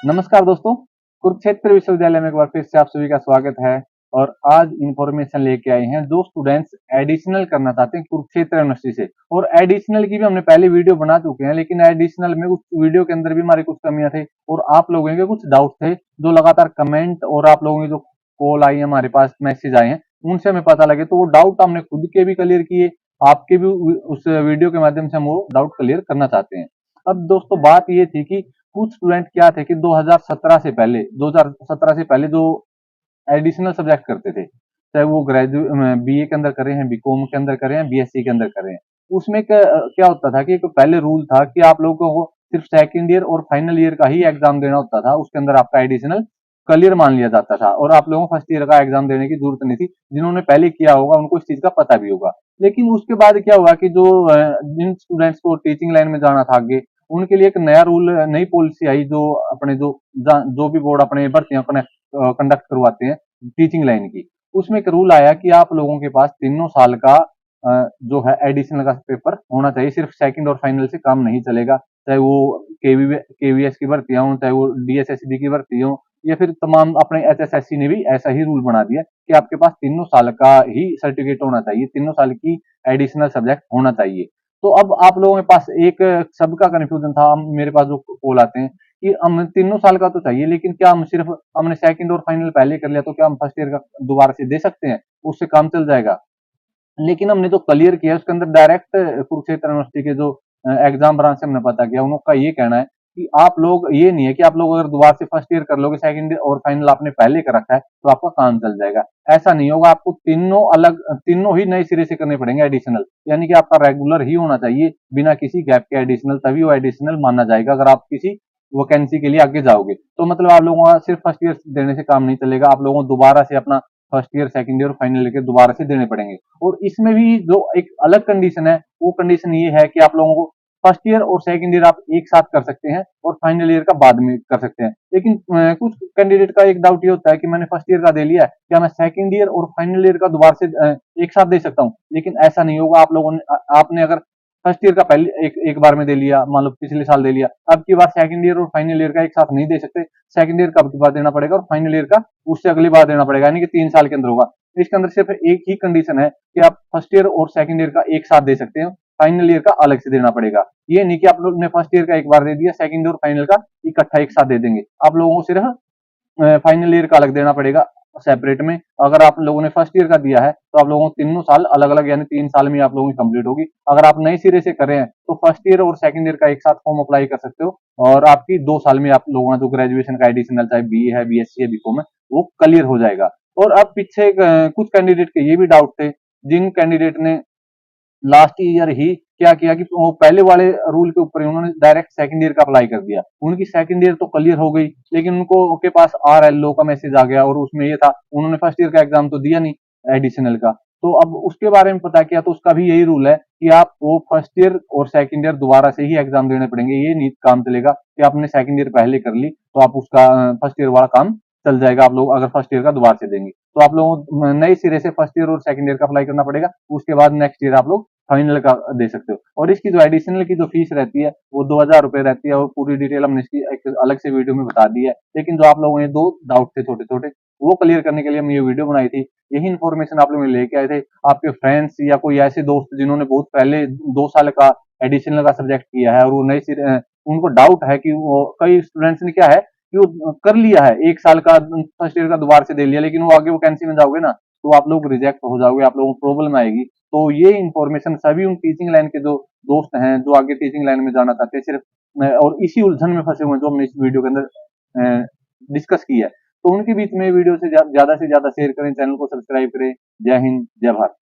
नमस्कार दोस्तों, कुरुक्षेत्र विश्वविद्यालय में एक बार फिर से आप सभी का स्वागत है। और आज इंफॉर्मेशन लेके आए हैं जो स्टूडेंट्स एडिशनल करना चाहते हैं कुरुक्षेत्र यूनिवर्सिटी से। और एडिशनल की भी हमने पहले वीडियो बना चुके हैं, लेकिन एडिशनल में उस वीडियो के अंदर भी हमारी कुछ कमियां थी और आप लोगों के कुछ डाउट थे जो लगातार कमेंट और आप लोगों की जो कॉल आई है, हमारे पास मैसेज आए हैं, उनसे हमें पता लगे। तो वो डाउट हमने खुद के भी क्लियर किए, आपके भी उस वीडियो के माध्यम से हम वो डाउट क्लियर करना चाहते हैं। अब दोस्तों बात ये थी कि कुछ स्टूडेंट क्या थे कि 2017 से पहले जो एडिशनल सब्जेक्ट करते थे, चाहे वो ग्रेजुएट बीए के अंदर कर रहे हैं, बीकॉम के अंदर कर रहे हैं, बीएससी के अंदर कर रहे हैं, उसमें क्या होता था कि एक पहले रूल था कि आप लोगों को सिर्फ सेकंड ईयर और फाइनल ईयर का ही एग्जाम देना होता था। उसके अंदर आपका एडिशनल क्लियर मान लिया जाता था और आप लोगों को फर्स्ट ईयर का एग्जाम देने की जरूरत नहीं थी। जिन्होंने पहले किया होगा उनको इस चीज का पता भी होगा। लेकिन उसके बाद क्या हुआ कि जो जिन स्टूडेंट्स को टीचिंग लाइन में जाना था आगे, उनके लिए एक नया रूल, नई पॉलिसी आई जो अपने जो भी बोर्ड अपने भर्तियां कंडक्ट करवाते हैं टीचिंग लाइन की, उसमें एक रूल आया कि आप लोगों के पास तीनों साल का जो है एडिशनल का पेपर होना चाहिए। सिर्फ सेकंड और फाइनल से काम नहीं चलेगा, चाहे वो केवीएस की भर्तियां हो, चाहे वो डीएसएसबी की भर्ती हो, या फिर तमाम अपने एचएसएससी ने भी ऐसा ही रूल बना दिया कि आपके पास तीनों साल का ही सर्टिफिकेट होना चाहिए, तीनों साल की एडिशनल सब्जेक्ट होना चाहिए। तो अब आप लोगों के पास एक सबका कंफ्यूजन था, मेरे पास जो कॉल आते हैं कि हम तीनों साल का तो चाहिए, लेकिन क्या हम सिर्फ हमने सेकंड और फाइनल पहले कर लिया तो क्या हम फर्स्ट ईयर का दोबारा से दे सकते हैं, उससे काम चल जाएगा। लेकिन हमने जो क्लियर किया उसके अंदर डायरेक्ट कुरुक्षेत्र यूनिवर्सिटी के जो एग्जाम ब्रांच से हमने पता किया, उनका ये कहना है कि आप लोग, ये नहीं है कि आप लोग अगर दोबारा से फर्स्ट ईयर कर लोगे, सेकंड और फाइनल आपने पहले कर रखा है तो आपका काम चल जाएगा। ऐसा नहीं होगा, आपको तीनों ही नए सिरे से करने पड़ेंगे एडिशनल। यानी कि आपका रेगुलर ही होना चाहिए बिना किसी गैप के एडिशनल, तभी वो एडिशनल माना जाएगा अगर आप किसी वैकेंसी के लिए आगे जाओगे। तो मतलब आप लोगों का सिर्फ फर्स्ट ईयर देने से काम नहीं चलेगा, आप लोगों को दोबारा से अपना first year, second year, final year के दोबारा से देने पड़ेंगे। और इसमें भी जो एक अलग कंडीशन है, वो कंडीशन ये है कि आप लोगों को फर्स्ट ईयर और सेकंड ईयर आप एक साथ कर सकते हैं और फाइनल ईयर का बाद में कर सकते हैं। लेकिन कुछ कैंडिडेट का एक डाउट ये होता है कि मैंने फर्स्ट ईयर का दे लिया है, क्या मैं सेकंड ईयर और फाइनल ईयर का दोबारा से एक साथ दे सकता हूँ? लेकिन ऐसा नहीं होगा। आप लोगों ने आपने अगर फर्स्ट ईयर का पहले एक बार में दे लिया, मान लो पिछले साल दे लिया, अब की बार सेकंड ईयर और फाइनल ईयर का एक साथ नहीं दे सकते। सेकंड ईयर का अब की बार देना पड़ेगा और फाइनल ईयर का उससे अगली बार देना पड़ेगा, यानी कि 3 साल के अंदर होगा। इसके अंदर सिर्फ एक ही कंडीशन है कि आप फर्स्ट ईयर और सेकंड ईयर का एक साथ दे सकते हैं, फाइनल ईयर का अलग से देना पड़ेगा। ये नहीं कि आप लोग ने फर्स्ट ईयर का एक बार दे दिया, सेकंड और फाइनल का इकट्ठा एक साथ दे देंगे। आप लोगों को सिर्फ फाइनल ईयर का अलग देना पड़ेगा सेपरेट में। अगर आप लोगों ने फर्स्ट ईयर का दिया है तो आप लोगों को तीनों साल अलग अलग, यानी 3 साल में आप लोगों की कंप्लीट होगी। अगर आप नए सिरे से कर रहे हैं तो फर्स्ट ईयर और सेकंड ईयर का एक साथ फॉर्म अप्लाई कर सकते हो और आपकी 2 साल में आप लोगों का जो ग्रेजुएशन का एडिशनल, चाहे बीए है, बीएससी है, बीकॉम है, वो क्लियर हो जाएगा। और अब पीछे कुछ कैंडिडेट के ये भी डाउट थे, जिन कैंडिडेट ने लास्ट ईयर ही क्या किया कि वो पहले वाले रूल के ऊपर ही उन्होंने डायरेक्ट सेकंड ईयर का अप्लाई कर दिया। उनकी सेकंड ईयर तो क्लियर हो गई, लेकिन उनको के पास आरएलओ का मैसेज आ गया और उसमें ये था, उन्होंने फर्स्ट ईयर का एग्जाम तो दिया नहीं एडिशनल का। तो अब उसके बारे में पता किया तो उसका भी यही रूल है कि आपको फर्स्ट ईयर और सेकंड ईयर दोबारा से ही एग्जाम देने पड़ेंगे। ये नहीं काम चलेगा कि आपने सेकंड ईयर पहले कर ली तो आप उसका फर्स्ट ईयर वाला काम चल जाएगा। आप लोग अगर फर्स्ट ईयर का दोबारा से देंगे तो आप लोगों को नए सिरे से फर्स्ट ईयर और सेकंड ईयर का अप्लाई करना पड़ेगा। उसके बाद नेक्स्ट ईयर आप लोग फाइनल का दे सकते हो। और इसकी जो एडिशनल की जो फीस रहती है वो 2000 रुपए रहती है और पूरी डिटेल हमने इसकी एक अलग से वीडियो में बता दी है। लेकिन जो आप लोगों ने दो डाउट थे छोटे छोटे, वो क्लियर करने के लिए हम ये वीडियो बनाई थी। यही इन्फॉर्मेशन आप लोग लेके आए थे। आपके फ्रेंड्स या कोई ऐसे दोस्त जिन्होंने बहुत पहले 2 साल का एडिशनल का सब्जेक्ट किया है और वो नए सिरे उनको डाउट है कि वो, कई स्टूडेंट्स ने क्या है कि वो कर लिया है 1 साल का फर्स्ट ईयर का दोबारा से दे लिया, लेकिन वो आगे वैकेंसी में जाओगे ना तो आप लोग रिजेक्ट हो जाओगे, आप लोगों को प्रॉब्लम आएगी। तो ये इन्फॉर्मेशन सभी उन टीचिंग लाइन के जो दोस्त हैं जो आगे टीचिंग लाइन में जाना चाहते हैं, सिर्फ और इसी उलझन में फंसे हुए हैं जो हमने इस वीडियो के अंदर डिस्कस की है, तो उनके बीच में वीडियो से ज्यादा शेयर करें, चैनल को सब्सक्राइब करें। जय हिंद, जय भारत।